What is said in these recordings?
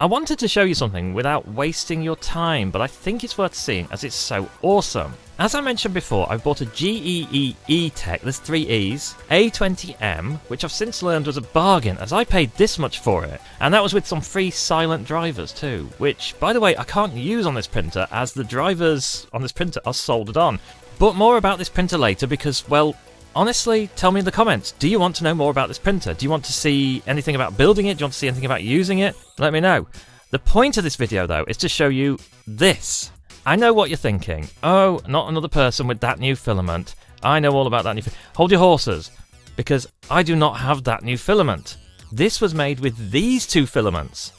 I wanted to show you something without wasting your time, but I think it's worth seeing as it's so awesome. As I mentioned before, I've bought a geeetech, there's 3 E's, A20m, which I've since learned was a bargain as I paid this much for it. And that was with some free silent drivers too, which, by the way, I can't use on this printer as the drivers on this printer are soldered on. But more about this printer later because, well, honestly, tell me in the comments, do you want to know more about this printer? Do you want to see anything about building it? Do you want to see anything about using it? Let me know. The point of this video, though, is to show you this. I know what you're thinking. Oh, not another person with that new filament. I know all about that new Hold your horses, because I do not have that new filament. This was made with these 2 filaments,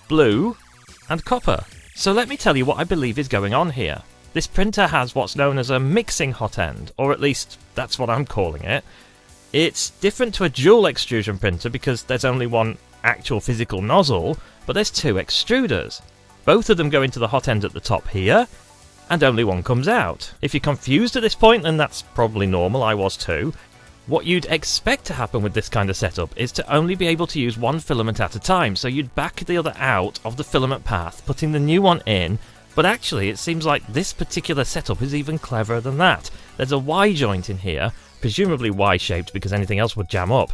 blue and copper. So let me tell you what I believe is going on here. This printer has what's known as a mixing hot end, or at least that's what I'm calling it. It's different to a dual extrusion printer because there's only one actual physical nozzle, but there's 2 extruders. Both of them go into the hot end at the top here, and only one comes out. If you're confused at this point, then that's probably normal, I was too. What you'd expect to happen with this kind of setup is to only be able to use one filament at a time, so you'd back the other out of the filament path, putting the new one in. But actually, it seems like this particular setup is even cleverer than that. There's a Y joint in here, presumably Y-shaped because anything else would jam up.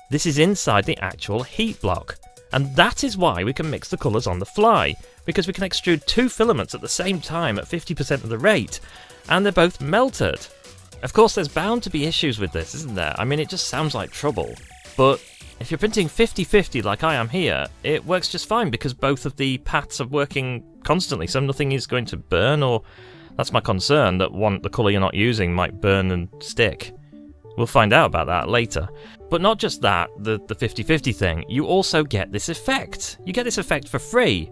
This is inside the actual heat block. And that is why we can mix the colours on the fly, because we can extrude 2 filaments at the same time at 50% of the rate, and they're both melted. Of course, there's bound to be issues with this, isn't there? I mean, it just sounds like trouble. But if you're printing 50-50 like I am here, it works just fine because both of the paths are working constantly, so nothing is going to burn, or that's my concern, that the colour you're not using might burn and stick. We'll find out about that later. But not just that, the 50-50 thing, you also get this effect. You get this effect for free.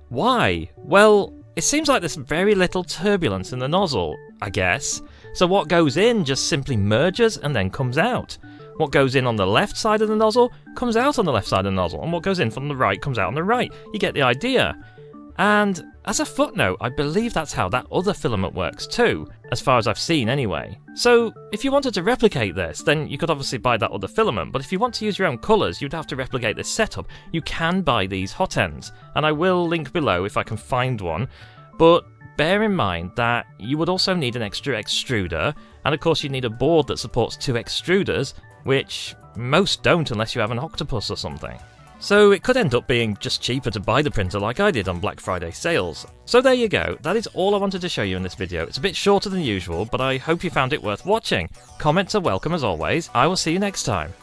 Why? Well, it seems like there's very little turbulence in the nozzle, I guess. So what goes in just simply merges and then comes out. What goes in on the left side of the nozzle comes out on the left side of the nozzle, and what goes in from the right comes out on the right. You get the idea. And as a footnote, I believe that's how that other filament works too, as far as I've seen anyway. So if you wanted to replicate this, then you could obviously buy that other filament, but if you want to use your own colours, you'd have to replicate this setup. You can buy these hot ends, and I will link below if I can find one, but bear in mind that you would also need an extra extruder, and of course you need a board that supports 2 extruders, which most don't unless you have an octopus or something. So it could end up being just cheaper to buy the printer like I did on Black Friday sales. So there you go, that is all I wanted to show you in this video. It's a bit shorter than usual, but I hope you found it worth watching. Comments are welcome as always. I will see you next time.